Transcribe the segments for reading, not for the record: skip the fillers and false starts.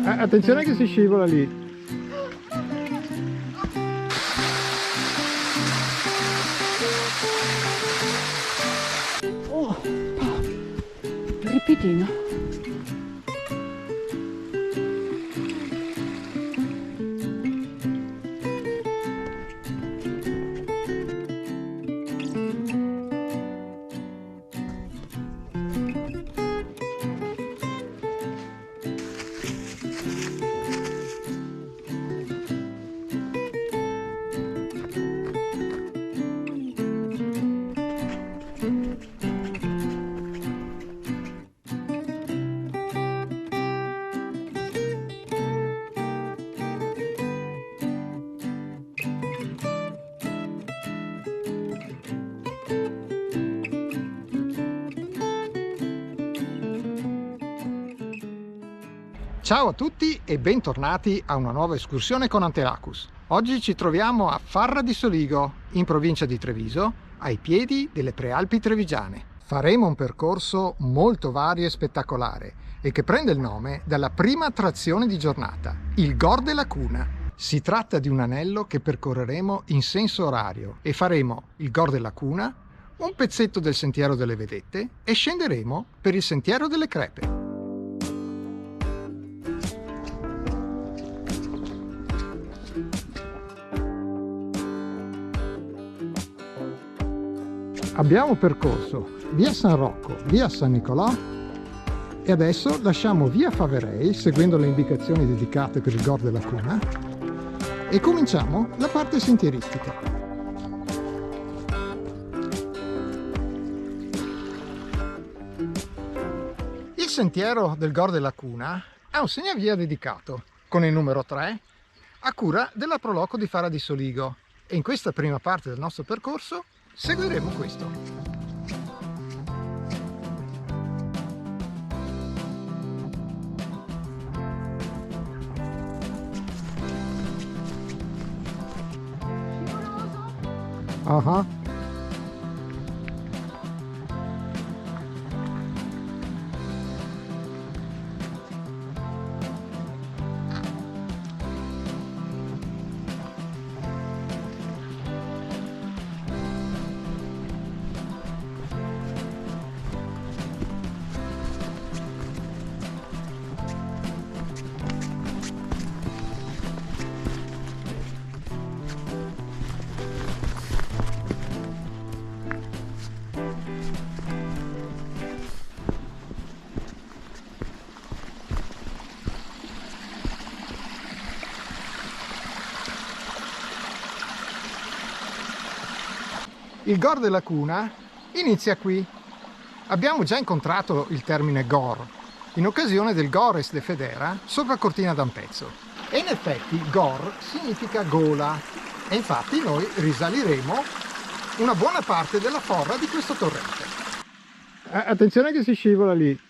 Ah, attenzione che si scivola lì. Oh, ripetino. Ciao a tutti e bentornati a una nuova escursione con Antelacus. Oggi ci troviamo a Farra di Soligo, in provincia di Treviso, ai piedi delle Prealpi Trevigiane. Faremo un percorso molto vario e spettacolare e che prende il nome dalla prima attrazione di giornata, il Gor della Cuna. Si tratta di un anello che percorreremo in senso orario e faremo il Gor della Cuna, un pezzetto del Sentiero delle Vedette e scenderemo per il Sentiero delle Crepe. Abbiamo percorso via San Rocco, via San Nicolò e adesso lasciamo via Faverei seguendo le indicazioni dedicate per il Gor della Cuna e cominciamo la parte sentieristica. Il sentiero del Gor della Cuna ha un segnavia dedicato con il numero 3 a cura della Proloco di Farra di Soligo e in questa prima parte del nostro percorso seguiremo questo. Ah. Il Gor della Cuna inizia qui. Abbiamo già incontrato il termine Gor in occasione del Gores de Federa sopra Cortina d'Ampezzo. E in effetti Gor significa gola e infatti noi risaliremo una buona parte della forra di questo torrente. Attenzione che si scivola lì.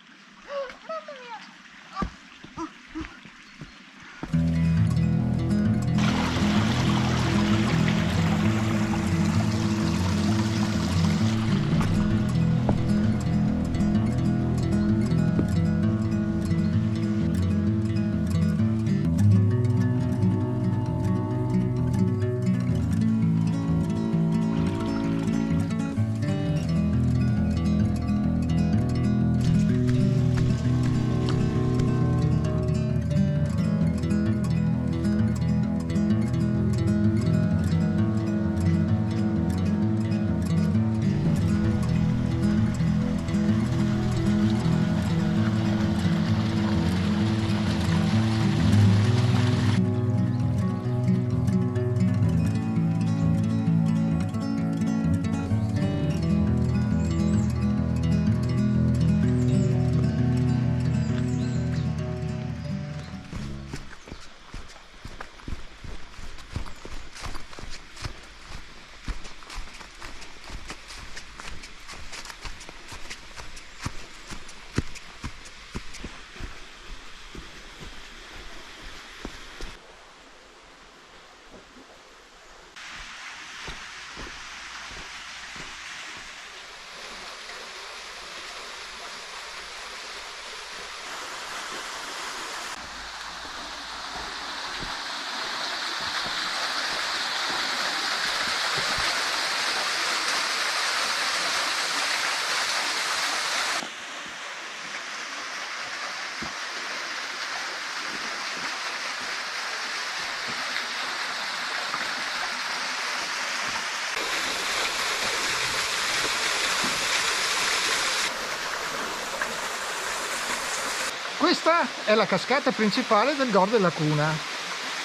Questa è la cascata principale del Gor della Cuna.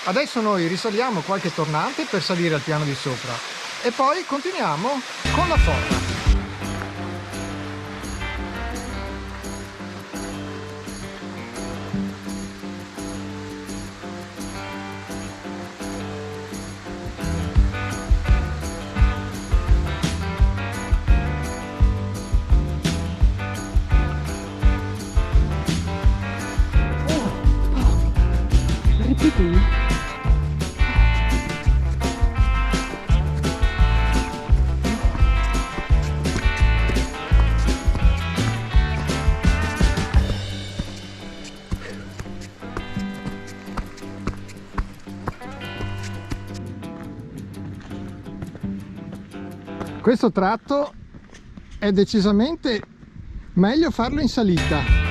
Adesso noi risaliamo qualche tornante per salire al piano di sopra e poi continuiamo con la forra. Questo tratto è decisamente meglio farlo in salita.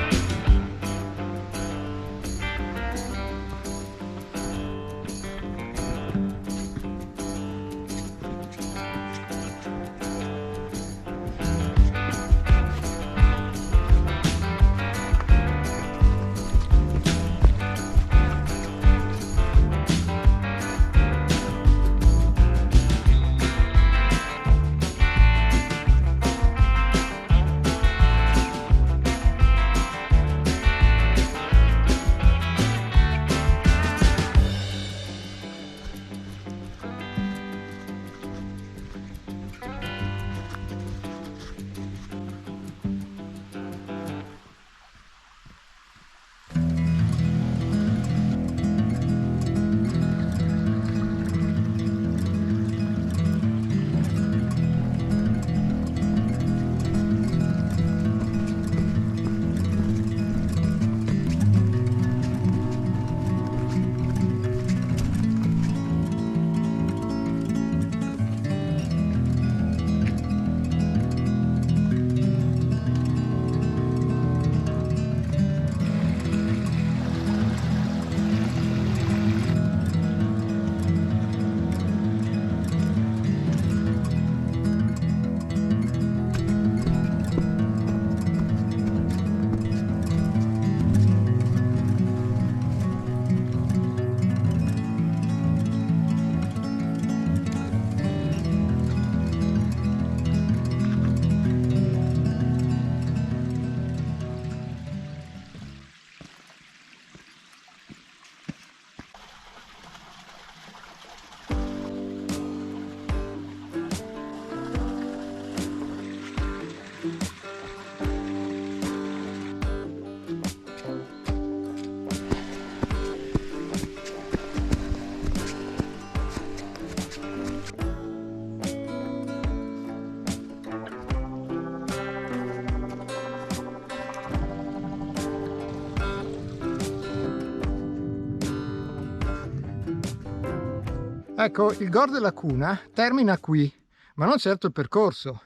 Ecco, il Gor della Cuna termina qui, ma non certo il percorso,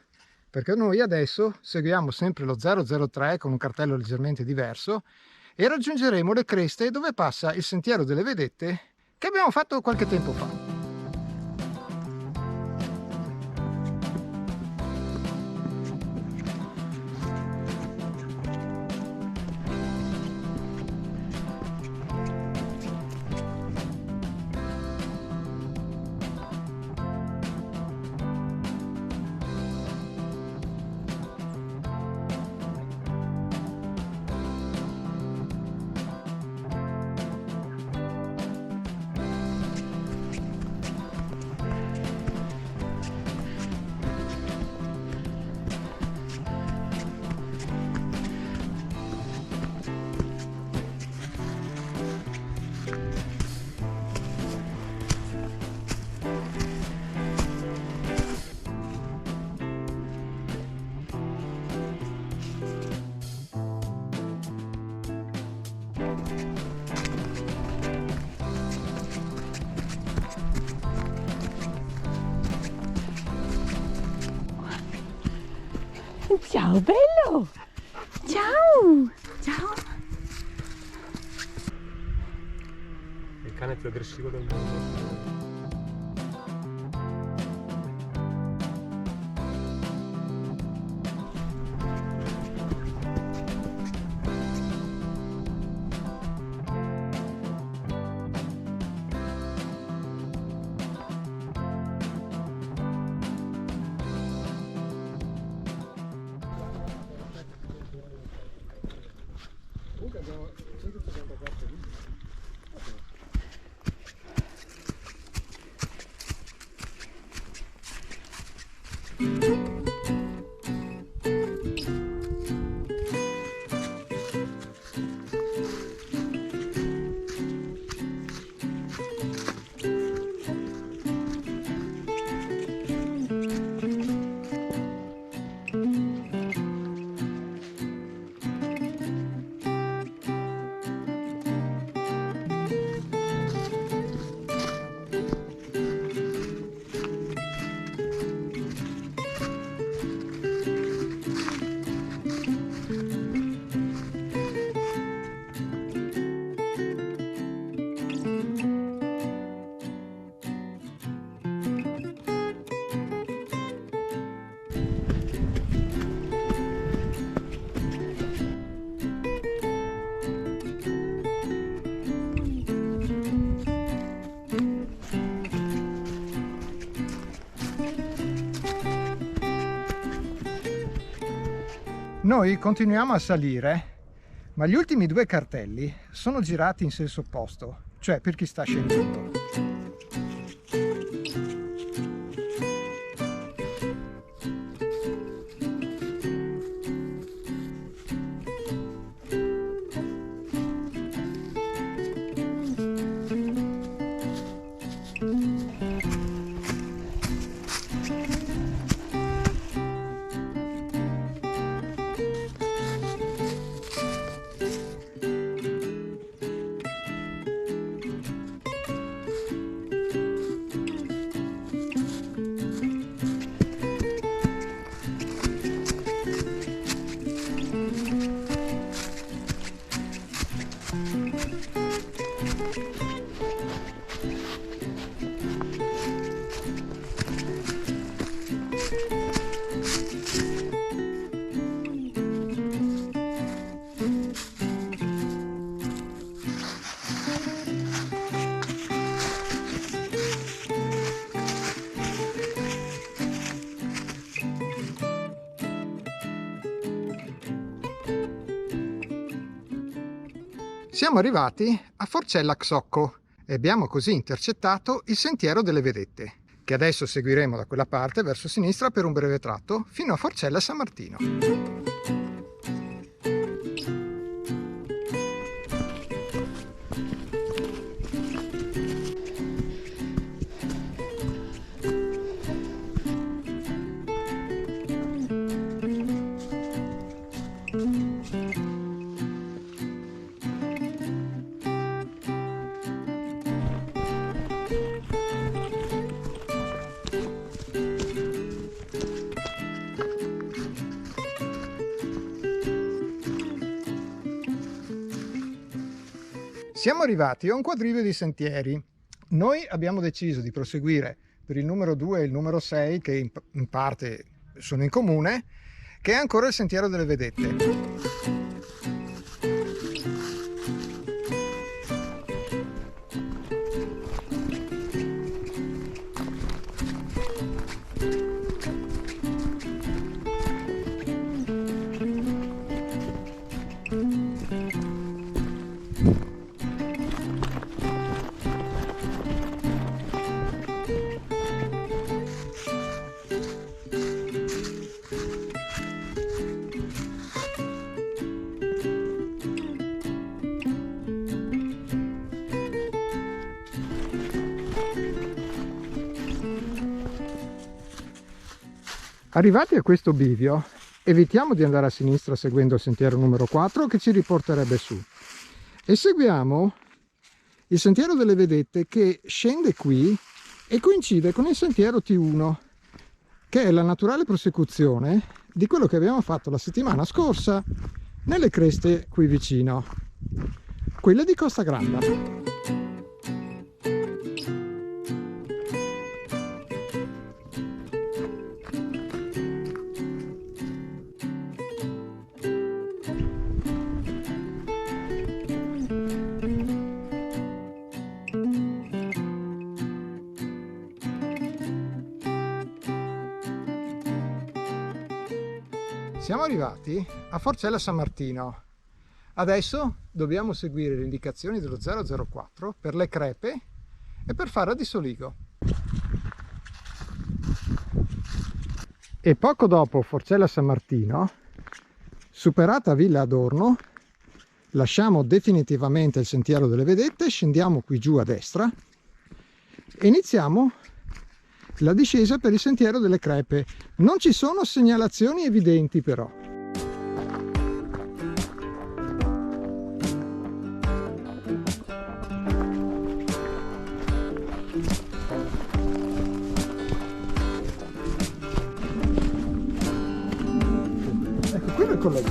perché noi adesso seguiamo sempre lo 003 con un cartello leggermente diverso e raggiungeremo le creste dove passa il Sentiero delle Vedette che abbiamo fatto qualche tempo fa. Ciao bello! Ciao! Ciao! Il cane più aggressivo del mondo. Noi continuiamo a salire, ma gli ultimi due cartelli sono girati in senso opposto, cioè per chi sta scendendo. Siamo arrivati a Forcella Xocco e abbiamo così intercettato il Sentiero delle Vedette, che adesso seguiremo da quella parte verso sinistra per un breve tratto fino a Forcella San Martino. Siamo arrivati a un quadrivio di sentieri. Noi abbiamo deciso di proseguire per il numero 2 e il numero 6, che in parte sono in comune, che è ancora il Sentiero delle Vedette. Arrivati a questo bivio, evitiamo di andare a sinistra seguendo il sentiero numero 4 che ci riporterebbe su e seguiamo il Sentiero delle Vedette che scende qui e coincide con il sentiero T1, che è la naturale prosecuzione di quello che abbiamo fatto la settimana scorsa nelle creste qui vicino, quelle di Costa Granda. Siamo arrivati a Forcella San Martino. Adesso dobbiamo seguire le indicazioni dello 004 per le crepe e per Farra di Soligo. E poco dopo Forcella San Martino, superata Villa Adorno, lasciamo definitivamente il sentiero delle vedette, scendiamo qui giù a destra e iniziamo la discesa per il sentiero delle crepe. Non ci sono segnalazioni evidenti però. Ecco, quello è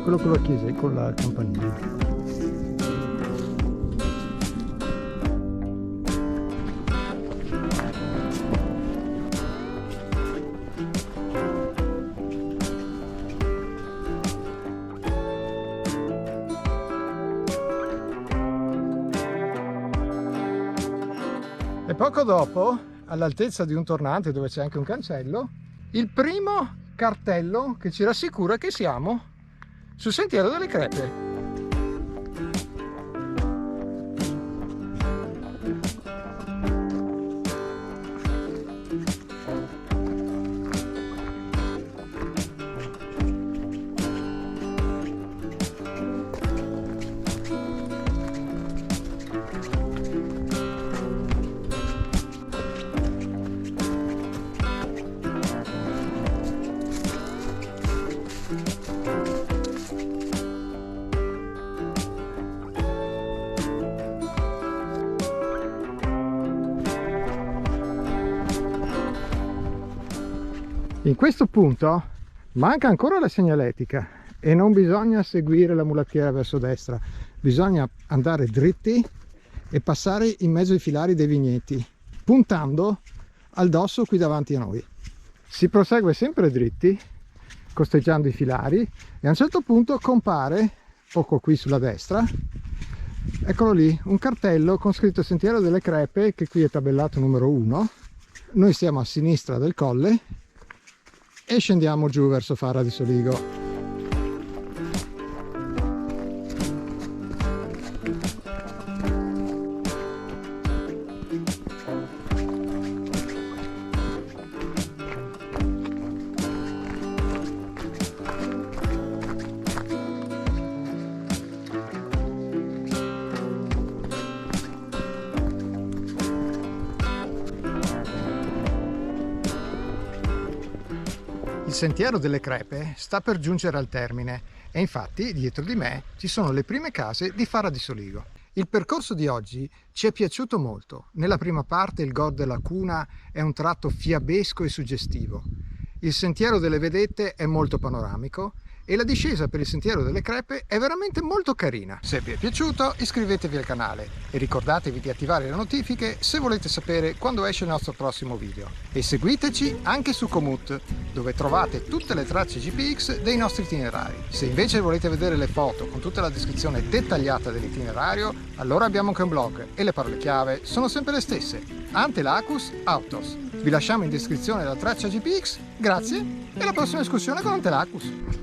quello con la chiesa e con la campanile. E poco dopo, all'altezza di un tornante dove c'è anche un cancello, il primo cartello che ci rassicura che siamo sul sentiero delle crepe. In questo punto manca ancora la segnaletica e non bisogna seguire la mulattiera verso destra, bisogna andare dritti e passare in mezzo ai filari dei vigneti, puntando al dosso qui davanti a noi. Si prosegue sempre dritti, costeggiando i filari, e a un certo punto compare, poco qui sulla destra, eccolo lì, un cartello con scritto Sentiero delle Crepe, che qui è tabellato numero 1. Noi siamo a sinistra del colle e scendiamo giù verso Farra di Soligo. Il sentiero delle Crepe sta per giungere al termine e infatti dietro di me ci sono le prime case di Farra di Soligo. Il percorso di oggi ci è piaciuto molto. Nella prima parte il Gor della Cuna è un tratto fiabesco e suggestivo. Il sentiero delle vedette è molto panoramico e la discesa per il sentiero delle Crepe è veramente molto carina. Se vi è piaciuto iscrivetevi al canale e ricordatevi di attivare le notifiche se volete sapere quando esce il nostro prossimo video. E seguiteci anche su Komoot, dove trovate tutte le tracce GPX dei nostri itinerari. Se invece volete vedere le foto con tutta la descrizione dettagliata dell'itinerario, allora abbiamo anche un blog e le parole chiave sono sempre le stesse: Antelacus Autos. Vi lasciamo in descrizione la traccia GPX, grazie e alla prossima escursione con Antelacus!